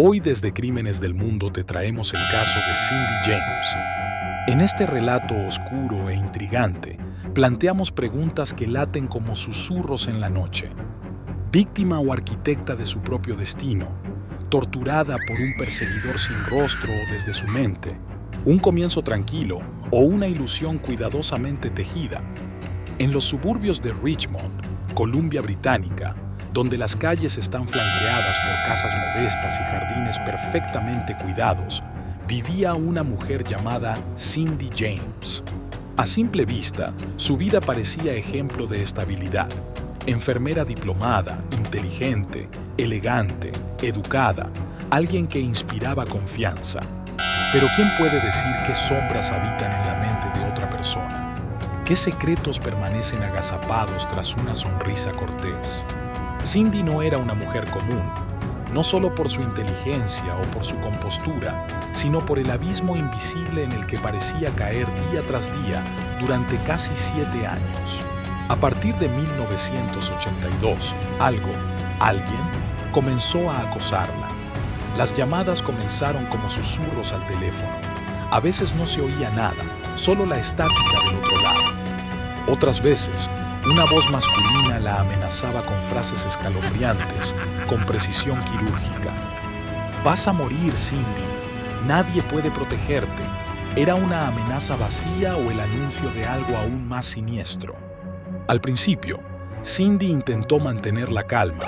Hoy desde Crímenes del Mundo te traemos el caso de Cindy James. En este relato oscuro e intrigante, planteamos preguntas que laten como susurros en la noche. Víctima o arquitecta de su propio destino, torturada por un perseguidor sin rostro o desde su mente, un comienzo tranquilo o una ilusión cuidadosamente tejida. En los suburbios de Richmond, Columbia Británica, donde las calles están flanqueadas por casas modestas y jardines perfectamente cuidados, vivía una mujer llamada Cindy James. A simple vista, su vida parecía ejemplo de estabilidad. Enfermera diplomada, inteligente, elegante, educada, alguien que inspiraba confianza. Pero ¿quién puede decir qué sombras habitan en la mente de otra persona? ¿Qué secretos permanecen agazapados tras una sonrisa cortés? Cindy no era una mujer común, no solo por su inteligencia o por su compostura, sino por el abismo invisible en el que parecía caer día tras día durante casi 7 años. A partir de 1982, alguien, comenzó a acosarla. Las llamadas comenzaron como susurros al teléfono. A veces no se oía nada, solo la estática del otro lado. Otras veces, una voz masculina la amenazaba con frases escalofriantes, con precisión quirúrgica. «Vas a morir, Cindy. Nadie puede protegerte». ¿Era una amenaza vacía o el anuncio de algo aún más siniestro? Al principio, Cindy intentó mantener la calma.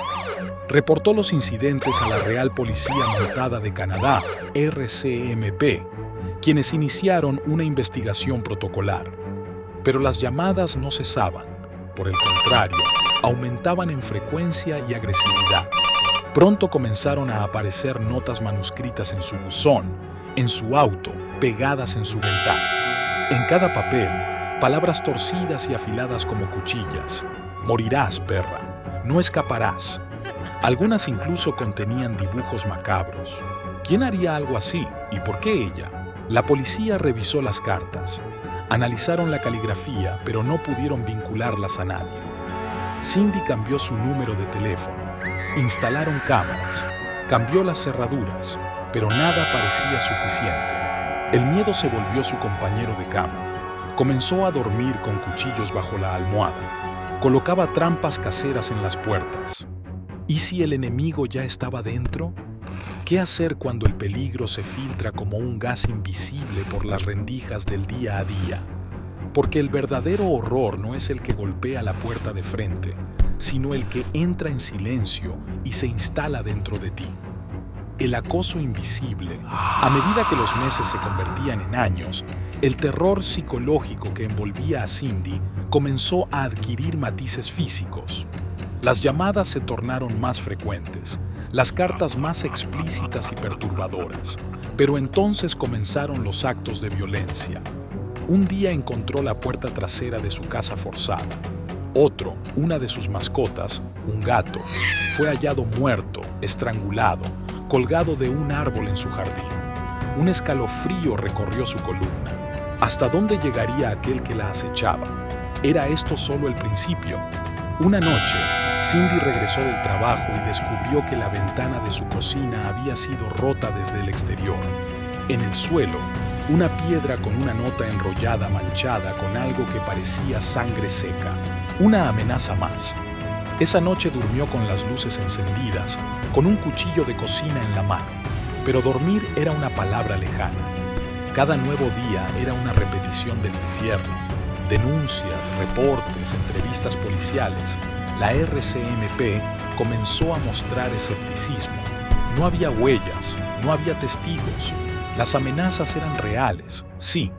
Reportó los incidentes a la Real Policía Montada de Canadá, RCMP, quienes iniciaron una investigación protocolar. Pero las llamadas no cesaban. Por el contrario, aumentaban en frecuencia y agresividad. Pronto comenzaron a aparecer notas manuscritas en su buzón, en su auto, pegadas en su ventana. En cada papel, palabras torcidas y afiladas como cuchillas. «Morirás, perra. No escaparás». Algunas incluso contenían dibujos macabros. ¿Quién haría algo así? ¿Y por qué ella? La policía revisó las cartas. Analizaron la caligrafía, pero no pudieron vincularlas a nadie. Cindy cambió su número de teléfono. Instalaron cámaras. Cambió las cerraduras, pero nada parecía suficiente. El miedo se volvió su compañero de cama. Comenzó a dormir con cuchillos bajo la almohada. Colocaba trampas caseras en las puertas. ¿Y si el enemigo ya estaba dentro? ¿Qué hacer cuando el peligro se filtra como un gas invisible por las rendijas del día a día? Porque el verdadero horror no es el que golpea la puerta de frente, sino el que entra en silencio y se instala dentro de ti. El acoso invisible. A medida que los meses se convertían en años, el terror psicológico que envolvía a Cindy comenzó a adquirir matices físicos. Las llamadas se tornaron más frecuentes, las cartas más explícitas y perturbadoras, pero entonces comenzaron los actos de violencia. Un día encontró la puerta trasera de su casa forzada. Otro, una de sus mascotas, un gato, fue hallado muerto, estrangulado, colgado de un árbol en su jardín. Un escalofrío recorrió su columna. ¿Hasta dónde llegaría aquel que la acechaba? ¿Era esto solo el principio? Una noche, Cindy regresó del trabajo y descubrió que la ventana de su cocina había sido rota desde el exterior. En el suelo, una piedra con una nota enrollada manchada con algo que parecía sangre seca. Una amenaza más. Esa noche durmió con las luces encendidas, con un cuchillo de cocina en la mano. Pero dormir era una palabra lejana. Cada nuevo día era una repetición del infierno. Denuncias, reportes, entrevistas policiales. La RCMP comenzó a mostrar escepticismo. No había huellas, no había testigos. Las amenazas eran reales, sí,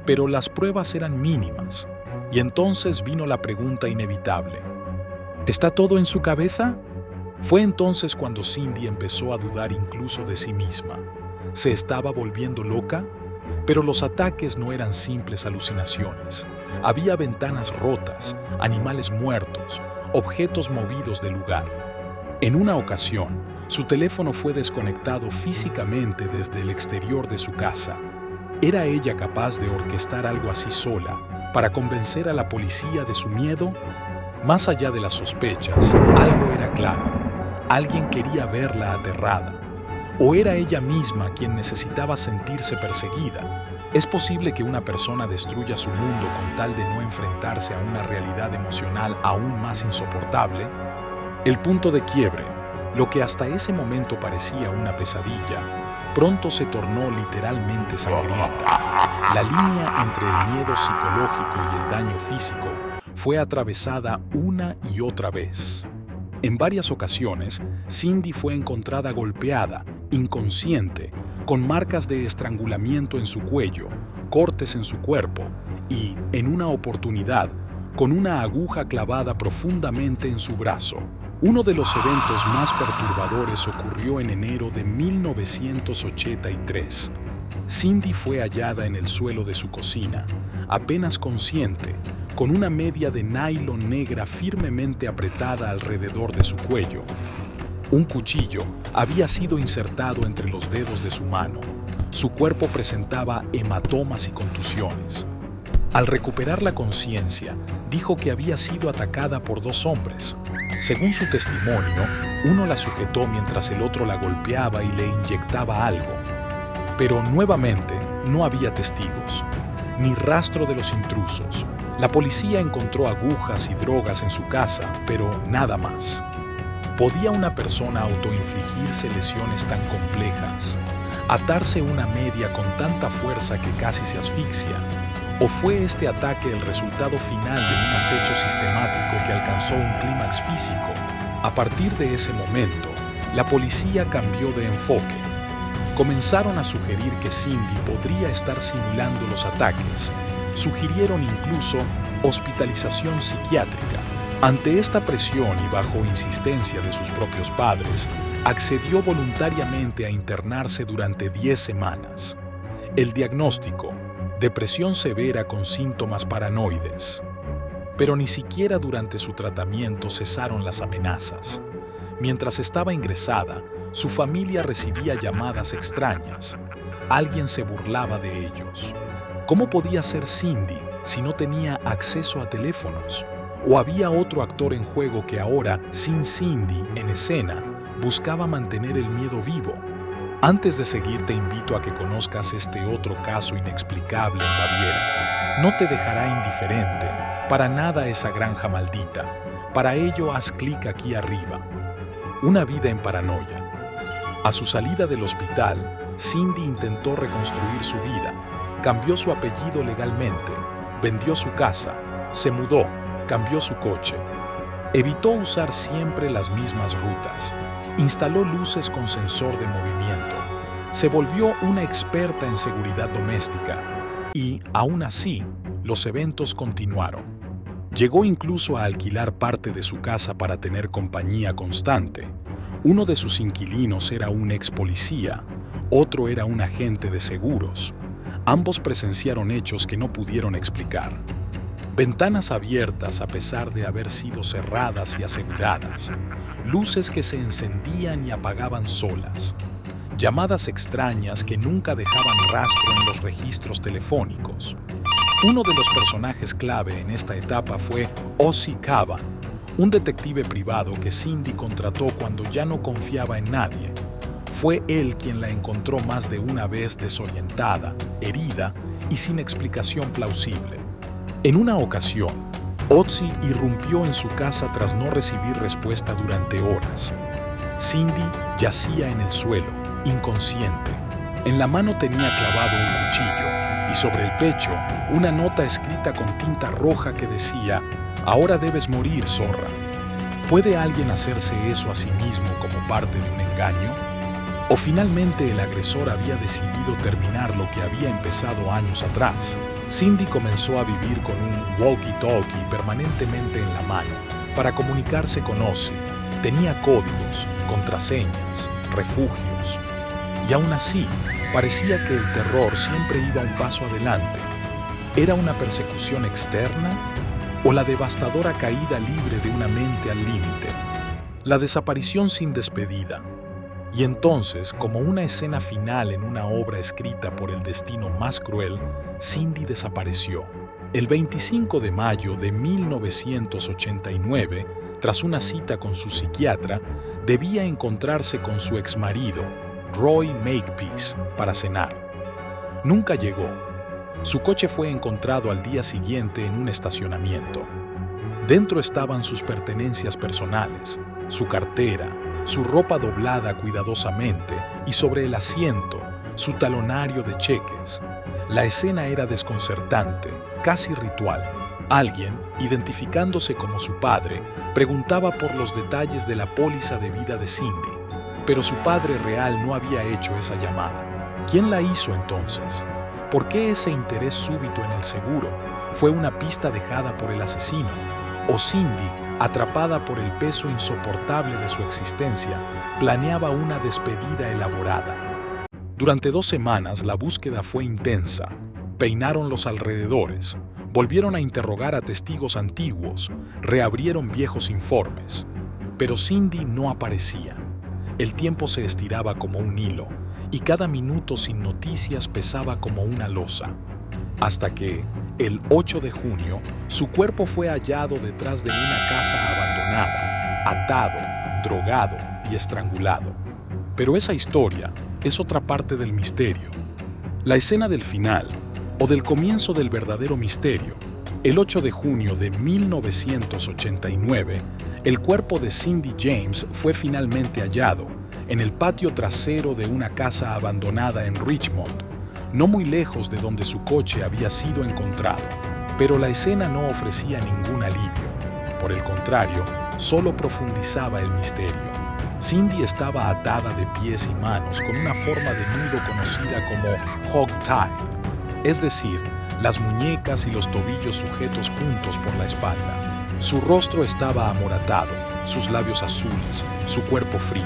pero las pruebas eran mínimas. Y entonces vino la pregunta inevitable. ¿Está todo en su cabeza? Fue entonces cuando Cindy empezó a dudar incluso de sí misma. ¿Se estaba volviendo loca? Pero los ataques no eran simples alucinaciones. Había ventanas rotas, animales muertos, objetos movidos del lugar. En una ocasión, su teléfono fue desconectado físicamente desde el exterior de su casa. ¿Era ella capaz de orquestar algo así sola para convencer a la policía de su miedo? Más allá de las sospechas, algo era claro. Alguien quería verla aterrada. ¿O era ella misma quien necesitaba sentirse perseguida? ¿Es posible que una persona destruya su mundo con tal de no enfrentarse a una realidad emocional aún más insoportable? El punto de quiebre, lo que hasta ese momento parecía una pesadilla, pronto se tornó literalmente sangrienta. La línea entre el miedo psicológico y el daño físico fue atravesada una y otra vez. En varias ocasiones, Cindy fue encontrada golpeada, inconsciente, con marcas de estrangulamiento en su cuello, cortes en su cuerpo y, en una oportunidad, con una aguja clavada profundamente en su brazo. Uno de los eventos más perturbadores ocurrió en enero de 1983. Cindy fue hallada en el suelo de su cocina, apenas consciente, con una media de nylon negra firmemente apretada alrededor de su cuello. Un cuchillo había sido insertado entre los dedos de su mano. Su cuerpo presentaba hematomas y contusiones. Al recuperar la conciencia, dijo que había sido atacada por 2 hombres. Según su testimonio, uno la sujetó mientras el otro la golpeaba y le inyectaba algo. Pero nuevamente no había testigos, ni rastro de los intrusos. La policía encontró agujas y drogas en su casa, pero nada más. ¿Podía una persona autoinfligirse lesiones tan complejas? ¿Atarse una media con tanta fuerza que casi se asfixia? ¿O fue este ataque el resultado final de un acecho sistemático que alcanzó un clímax físico? A partir de ese momento, la policía cambió de enfoque. Comenzaron a sugerir que Cindy podría estar simulando los ataques. Sugirieron incluso hospitalización psiquiátrica. Ante esta presión y bajo insistencia de sus propios padres, accedió voluntariamente a internarse durante 10 semanas. El diagnóstico: depresión severa con síntomas paranoides. Pero ni siquiera durante su tratamiento cesaron las amenazas. Mientras estaba ingresada, su familia recibía llamadas extrañas. Alguien se burlaba de ellos. ¿Cómo podía ser Cindy si no tenía acceso a teléfonos? ¿O había otro actor en juego que ahora, sin Cindy en escena, buscaba mantener el miedo vivo? Antes de seguir, te invito a que conozcas este otro caso inexplicable en Baviera. No te dejará indiferente, para nada esa granja maldita. Para ello, haz clic aquí arriba. Una vida en paranoia. A su salida del hospital, Cindy intentó reconstruir su vida. Cambió su apellido legalmente, vendió su casa, se mudó, cambió su coche. Evitó usar siempre las mismas rutas. Instaló luces con sensor de movimiento. Se volvió una experta en seguridad doméstica. Y, aún así, los eventos continuaron. Llegó incluso a alquilar parte de su casa para tener compañía constante. Uno de sus inquilinos era un ex policía, otro era un agente de seguros. Ambos presenciaron hechos que no pudieron explicar. Ventanas abiertas a pesar de haber sido cerradas y aseguradas. Luces que se encendían y apagaban solas. Llamadas extrañas que nunca dejaban rastro en los registros telefónicos. Uno de los personajes clave en esta etapa fue Ozzy Caban, un detective privado que Cindy contrató cuando ya no confiaba en nadie. Fue él quien la encontró más de una vez desorientada, herida y sin explicación plausible. En una ocasión, Ozzy irrumpió en su casa tras no recibir respuesta durante horas. Cindy yacía en el suelo, inconsciente. En la mano tenía clavado un cuchillo y sobre el pecho una nota escrita con tinta roja que decía: «Ahora debes morir, zorra». ¿Puede alguien hacerse eso a sí mismo como parte de un engaño? ¿O finalmente el agresor había decidido terminar lo que había empezado años atrás? Cindy comenzó a vivir con un walkie-talkie permanentemente en la mano para comunicarse con Ozzy. Tenía códigos, contraseñas, refugios. Y aún así, parecía que el terror siempre iba un paso adelante. ¿Era una persecución externa o la devastadora caída libre de una mente al límite? La desaparición sin despedida. Y entonces, como una escena final en una obra escrita por el destino más cruel, Cindy desapareció. El 25 de mayo de 1989, tras una cita con su psiquiatra, debía encontrarse con su exmarido, Roy Makepeace, para cenar. Nunca llegó. Su coche fue encontrado al día siguiente en un estacionamiento. Dentro estaban sus pertenencias personales, su cartera, su ropa doblada cuidadosamente y sobre el asiento, su talonario de cheques. La escena era desconcertante, casi ritual. Alguien, identificándose como su padre, preguntaba por los detalles de la póliza de vida de Cindy, pero su padre real no había hecho esa llamada. ¿Quién la hizo entonces? ¿Por qué ese interés súbito en el seguro? ¿Fue una pista dejada por el asesino? ¿O Cindy, atrapada por el peso insoportable de su existencia, planeaba una despedida elaborada? Durante 2 semanas la búsqueda fue intensa. Peinaron los alrededores, volvieron a interrogar a testigos antiguos, reabrieron viejos informes. Pero Cindy no aparecía. El tiempo se estiraba como un hilo, y cada minuto sin noticias pesaba como una losa. Hasta que, el 8 de junio, su cuerpo fue hallado detrás de una casa abandonada, atado, drogado y estrangulado. Pero esa historia es otra parte del misterio. La escena del final, o del comienzo del verdadero misterio. El 8 de junio de 1989, el cuerpo de Cindy James fue finalmente hallado en el patio trasero de una casa abandonada en Richmond, no muy lejos de donde su coche había sido encontrado. Pero la escena no ofrecía ningún alivio. Por el contrario, solo profundizaba el misterio. Cindy estaba atada de pies y manos con una forma de nudo conocida como hog tie, es decir, las muñecas y los tobillos sujetos juntos por la espalda. Su rostro estaba amoratado, sus labios azules, su cuerpo frío.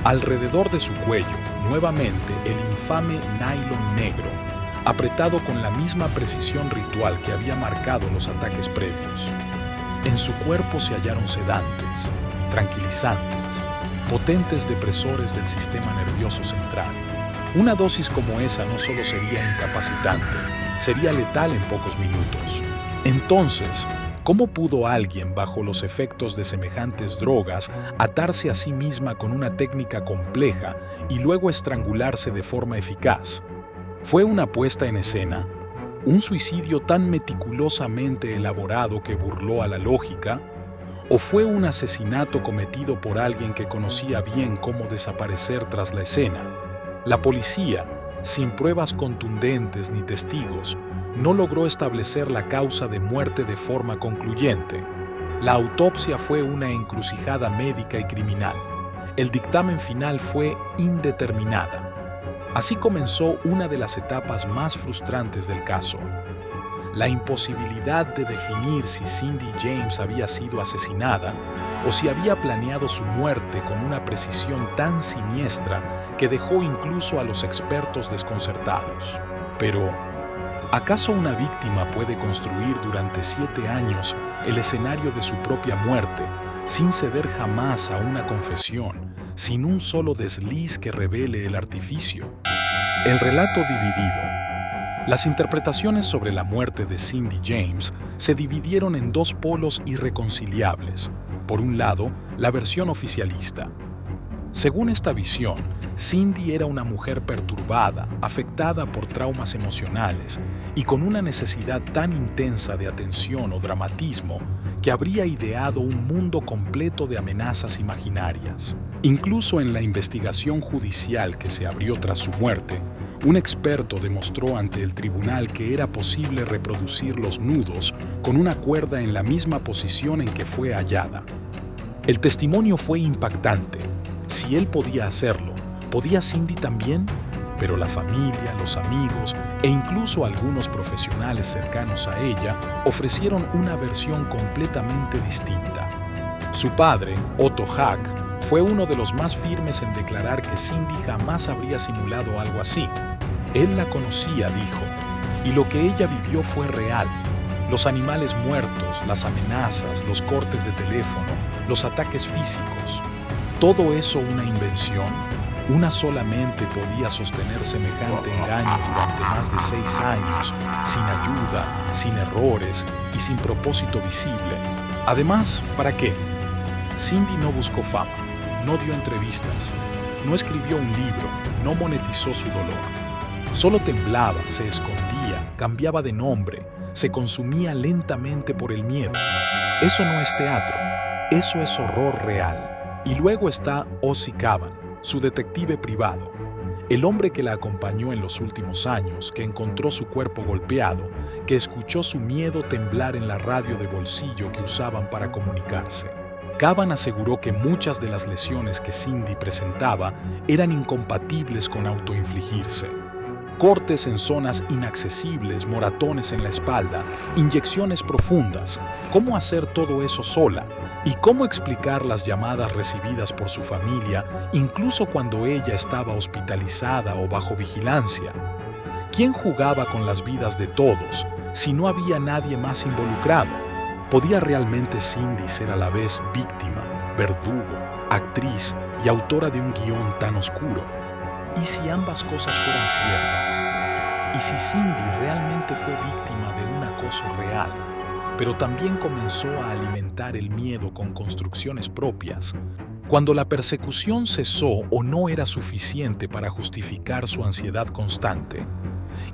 Alrededor de su cuello, nuevamente, el infame nylon negro, apretado con la misma precisión ritual que había marcado los ataques previos. En su cuerpo se hallaron sedantes, tranquilizantes, potentes depresores del sistema nervioso central. Una dosis como esa no solo sería incapacitante, sería letal en pocos minutos. Entonces, ¿cómo pudo alguien bajo los efectos de semejantes drogas atarse a sí misma con una técnica compleja y luego estrangularse de forma eficaz? ¿Fue una puesta en escena? ¿Un suicidio tan meticulosamente elaborado que burló a la lógica? ¿O fue un asesinato cometido por alguien que conocía bien cómo desaparecer tras la escena? La policía, sin pruebas contundentes ni testigos, no logró establecer la causa de muerte de forma concluyente. La autopsia fue una encrucijada médica y criminal. El dictamen final fue indeterminada. Así comenzó una de las etapas más frustrantes del caso. La imposibilidad de definir si Cindy James había sido asesinada o si había planeado su muerte con una precisión tan siniestra que dejó incluso a los expertos desconcertados. Pero, ¿acaso una víctima puede construir durante 7 años el escenario de su propia muerte, sin ceder jamás a una confesión, sin un solo desliz que revele el artificio? El relato dividido. Las interpretaciones sobre la muerte de Cindy James se dividieron en 2 polos irreconciliables. Por un lado, la versión oficialista. Según esta visión, Cindy era una mujer perturbada, afectada por traumas emocionales y con una necesidad tan intensa de atención o dramatismo que habría ideado un mundo completo de amenazas imaginarias. Incluso en la investigación judicial que se abrió tras su muerte, un experto demostró ante el tribunal que era posible reproducir los nudos con una cuerda en la misma posición en que fue hallada. El testimonio fue impactante. Si él podía hacerlo, ¿podía Cindy también? Pero la familia, los amigos e incluso algunos profesionales cercanos a ella ofrecieron una versión completamente distinta. Su padre, Otto Hack, fue uno de los más firmes en declarar que Cindy jamás habría simulado algo así. Él la conocía, dijo, y lo que ella vivió fue real. Los animales muertos, las amenazas, los cortes de teléfono, los ataques físicos. ¿Todo eso una invención? ¿Una sola mente podía sostener semejante engaño durante más de 6 años, sin ayuda, sin errores y sin propósito visible? Además, ¿para qué? Cindy no buscó fama, no dio entrevistas, No escribió un libro, no monetizó su dolor. Solo temblaba, se escondía, cambiaba de nombre, se consumía lentamente por el miedo. Eso no es teatro, eso es horror real. Y luego está Ozzy Caban, su detective privado. El hombre que la acompañó en los últimos años, que encontró su cuerpo golpeado, que escuchó su miedo temblar en la radio de bolsillo que usaban para comunicarse. Caban aseguró que muchas de las lesiones que Cindy presentaba eran incompatibles con autoinfligirse. Cortes en zonas inaccesibles, moratones en la espalda, inyecciones profundas. ¿Cómo hacer todo eso sola? ¿Y cómo explicar las llamadas recibidas por su familia, incluso cuando ella estaba hospitalizada o bajo vigilancia? ¿Quién jugaba con las vidas de todos si no había nadie más involucrado? ¿Podía realmente Cindy ser a la vez víctima, verdugo, actriz y autora de un guión tan oscuro? ¿Y si ambas cosas fueran ciertas? ¿Y si Cindy realmente fue víctima de un acoso real, pero también comenzó a alimentar el miedo con construcciones propias, cuando la persecución cesó o no era suficiente para justificar su ansiedad constante?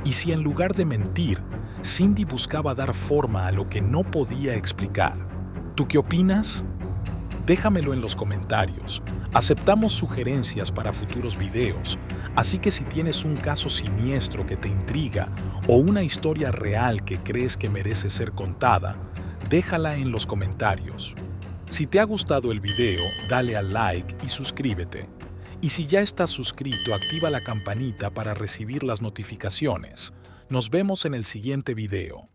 ¿Y si en lugar de mentir, Cindy buscaba dar forma a lo que no podía explicar? ¿Tú qué opinas? Déjamelo en los comentarios. Aceptamos sugerencias para futuros videos, así que si tienes un caso siniestro que te intriga o una historia real que crees que merece ser contada, déjala en los comentarios. Si te ha gustado el video, dale al like y suscríbete. Y si ya estás suscrito, activa la campanita para recibir las notificaciones. Nos vemos en el siguiente video.